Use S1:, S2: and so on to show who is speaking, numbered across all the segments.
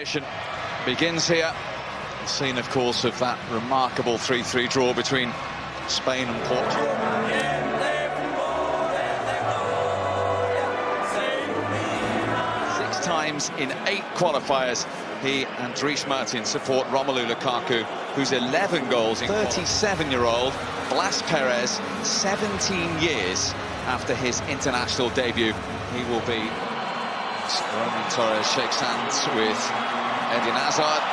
S1: Intermission begins here. The scene, of course, of that remarkable 3-3 draw between Spain and Portugal. 6 times in 8 qualifiers, he and Dries Mertens support Romelu Lukaku, who's 11 goals in 37-year-old Blas Perez, 17 years after his international debut. He will be... Roman Torres shakes hands with Eden Hazard.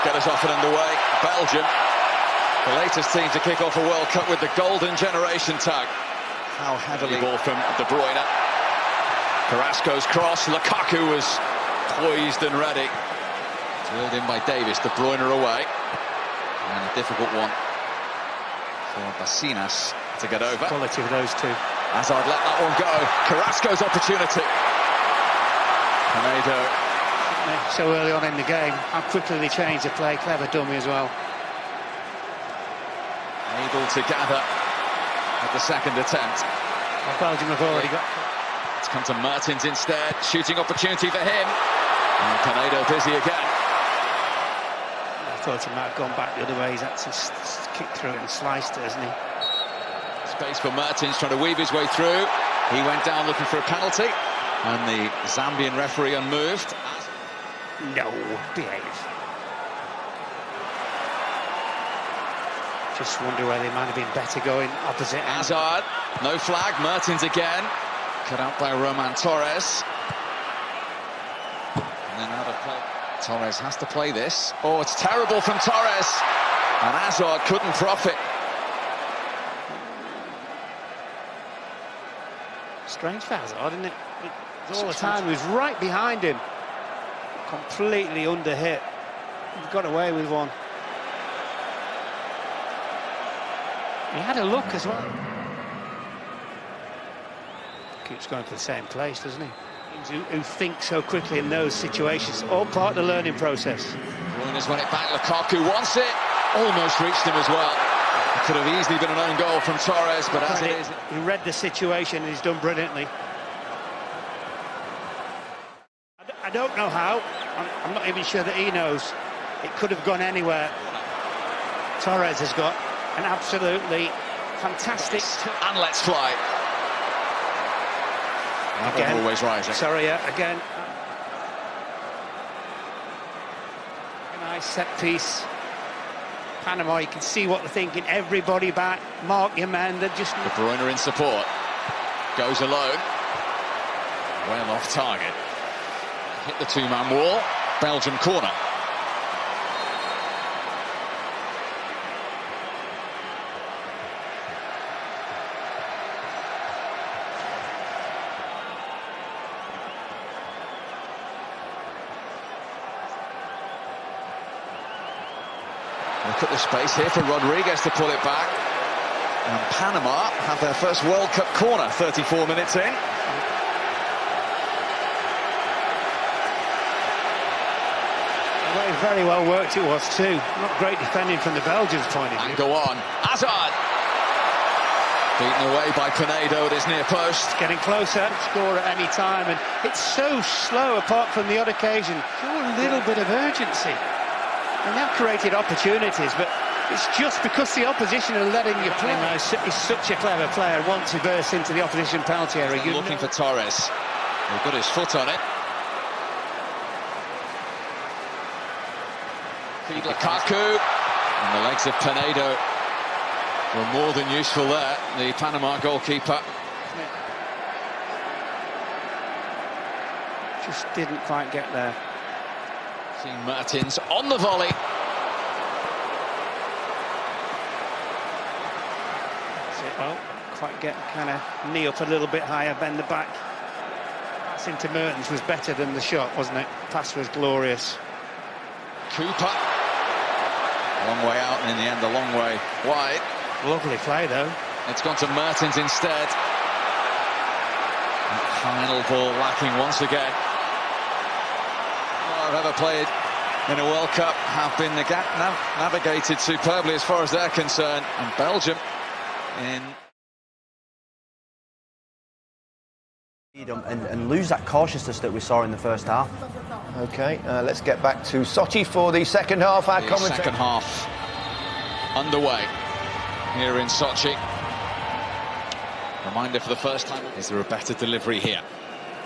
S1: Get us off and underway. Belgium, the latest team to kick off a World Cup with the Golden Generation tag. How heavily ball from De Bruyne. Carrasco's cross. Lukaku was poised and ready. Drilled in by Davis. De Bruyne away. And a difficult one for Basinas to get over.
S2: Quality of those two.
S1: Hazard let that one go. Carrasco's opportunity. Pinedo.
S2: So early on in the game, how quickly they changed the play. Clever dummy as well.
S1: Able to gather at the second attempt.
S2: Well, Belgium have already got...
S1: It's come to Mertens instead. Shooting opportunity for him. And Pinedo busy again.
S2: I thought he might have gone back the other way. He's had to kick through it and sliced it, hasn't he?
S1: Space for Mertens, trying to weave his way through. He went down looking for a penalty. And the Zambian referee unmoved.
S2: No, behave. Just wonder where they might have been better going opposite.
S1: Hazard, no flag. Mertens again. Cut out by Roman Torres. And then out of play. Torres has to play this. Oh, it's terrible from Torres. And Hazard couldn't profit.
S2: Strange for Hazard, isn't it? All the time he was right behind him. Completely under-hit. He got away with one. He had a look as well. Keeps going to the same place, doesn't he? Who think so quickly in those situations. All part of the learning process.
S1: Bruyne's won it back. Lukaku wants it. Almost reached him as well. It could have easily been an own goal from Torres, but as it is...
S2: He read the situation and he's done brilliantly. I don't know how. I'm not even sure that he knows. It could have gone anywhere. Torres has got an absolutely fantastic...
S1: And let's fly. Again. Always rising.
S2: Sorry, again. A nice set piece. Panama, you can see what they're thinking. Everybody back. Mark your man. They're just...
S1: De Bruyne in support. Goes alone. Well off target. Hit the two-man wall. Belgium corner. Look at the space here for Rodriguez to pull it back. And Panama have their first World Cup corner 34 minutes in.
S2: Very well worked it was too. Not great defending from the Belgians' point of view.
S1: And go on. Hazard! Beaten away by Pinedo at his near post.
S2: Getting closer, score at any time, and it's so slow apart from the odd occasion. Show a little bit of urgency. And they've created opportunities, but it's just because the opposition are letting you play. He's such a clever player. Once he bursts into the opposition penalty area, you're
S1: looking for Torres. He got his foot on it. Lukaku, and the legs of Pinedo were more than useful there, the Panama goalkeeper.
S2: Just didn't quite get there.
S1: Seeing Mertens on the volley.
S2: Well, quite get kind of knee up a little bit higher, bend the back. Passing to Mertens was better than the shot, wasn't it? Pass was glorious.
S1: Cooper. Long way out, and in the end, a long way wide.
S2: Lovely play, though.
S1: It's gone to Mertens instead. That final ball lacking once again. All I've ever played in a World Cup have been navigated superbly as far as they're concerned. And Belgium in...
S3: And lose that cautiousness that we saw in the first half. OK, let's get back to Sochi for the second half. Our commentary.
S1: Second half underway here in Sochi. Reminder for the first time, is there a better delivery here?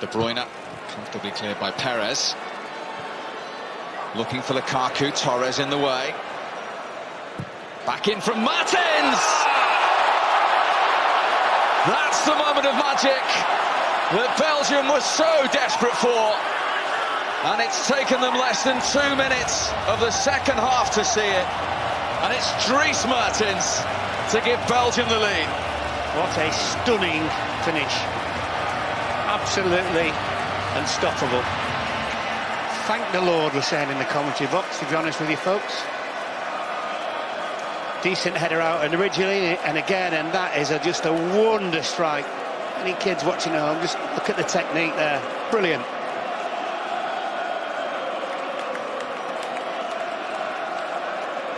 S1: De Bruyne, comfortably cleared by Perez. Looking for Lukaku, Torres in the way. Back in from Martins! That's the moment of magic that Belgium was so desperate for. And it's taken them less than 2 minutes of the second half to see it. And it's Dries Mertens to give Belgium the lead.
S2: What a stunning finish. Absolutely unstoppable. Thank the Lord, we're saying in the commentary box, to be honest with you folks. Decent header out and originally, and again, and that is just a wonder strike. Any kids watching at home, just look at the technique there. Brilliant.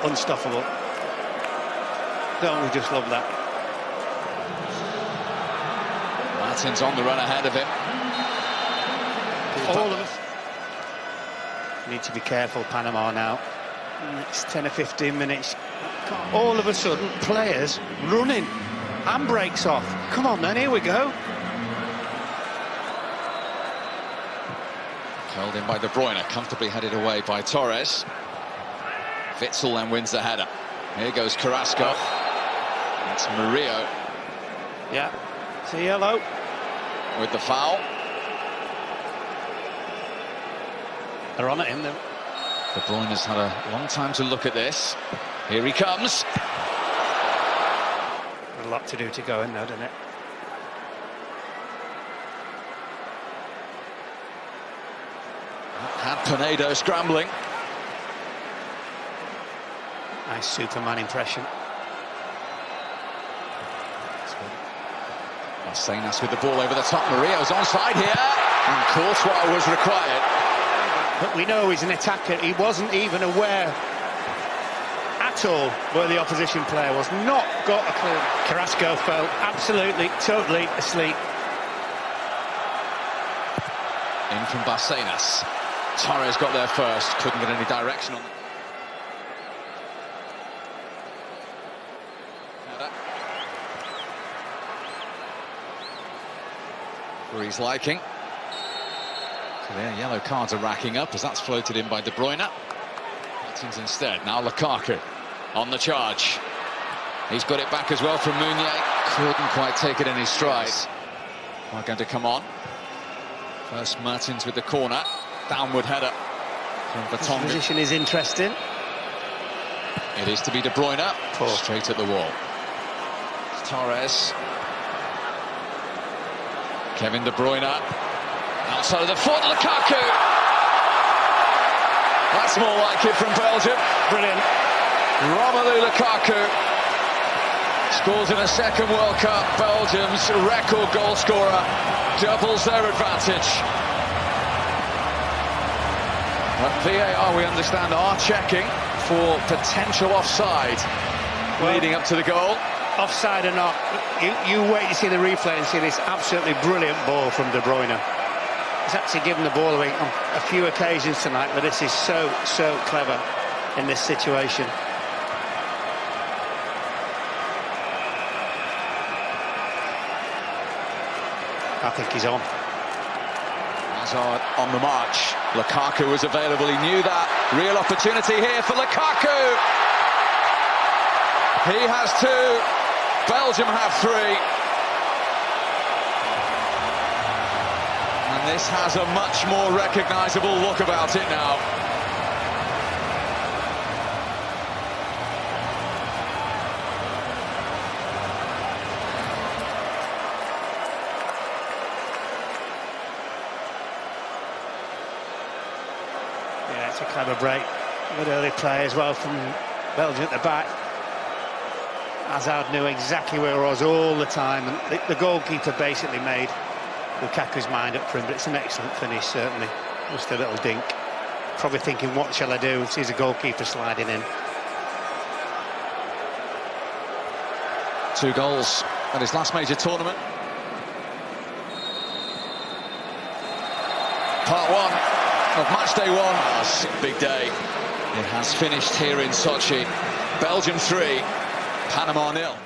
S2: Unstoppable. Don't we just love that?
S1: Martins on the run ahead of him.
S2: All of us need to be careful, Panama, now. Next 10 or 15 minutes. All of a sudden, players running. Handbrakes off. Come on then, here we go.
S1: Held in by De Bruyne, comfortably headed away by Torres. Witsel then wins the header. Here goes Carrasco. It's Murillo.
S2: Yeah, it's a yellow.
S1: With the foul.
S2: They're on at him, though.
S1: De Bruyne has had a long time to look at this. Here he comes.
S2: A lot to do to go in there, doesn't it?
S1: Had Pinedo scrambling.
S2: Nice Superman impression.
S1: Marcenas with the ball over the top. Murillo's onside here. And Courtois was required.
S2: But we know he's an attacker. He wasn't even aware at all where the opposition player was. Not got a clue. Carrasco fell absolutely, totally asleep.
S1: In from Marcenas. Torres got there first. Couldn't get any direction on it. For his liking. So their yellow cards are racking up as that's floated in by De Bruyne. Martins instead. Now Lukaku on the charge. He's got it back as well from Meunier. Couldn't quite take it in his stride. Are going to come on. First Martins with the corner. Downward header from Vertonghen.
S2: This position is interesting.
S1: It is to be De Bruyne. Straight at the wall. It's Torres. Kevin De Bruyne. Outside of the foot, Lukaku. That's more like it from Belgium.
S2: Brilliant.
S1: Romelu Lukaku scores in a second World Cup. Belgium's record goal scorer doubles their advantage. At VAR, we understand, are checking for potential offside leading up to the goal.
S2: Offside or not, you wait to see the replay and see this absolutely brilliant ball from De Bruyne. He's actually given the ball away on a few occasions tonight, but this is so clever in this situation. I think he's on.
S1: Hazard on the march. Lukaku was available, he knew that. Real opportunity here for Lukaku. He has two. Belgium have three. And this has a much more recognisable look about it now.
S2: Yeah, it's a clever break. Good early play as well from Belgium at the back. Hazard knew exactly where he was all the time, and the goalkeeper basically made Lukaku's mind up for him, but it's an excellent finish, certainly. Just a little dink. Probably thinking, what shall I do? Sees a goalkeeper sliding in.
S1: 2 goals at his last major tournament. Part 1 of match day one. Oh, big day. It has finished here in Sochi. Belgium 3, Panama 0.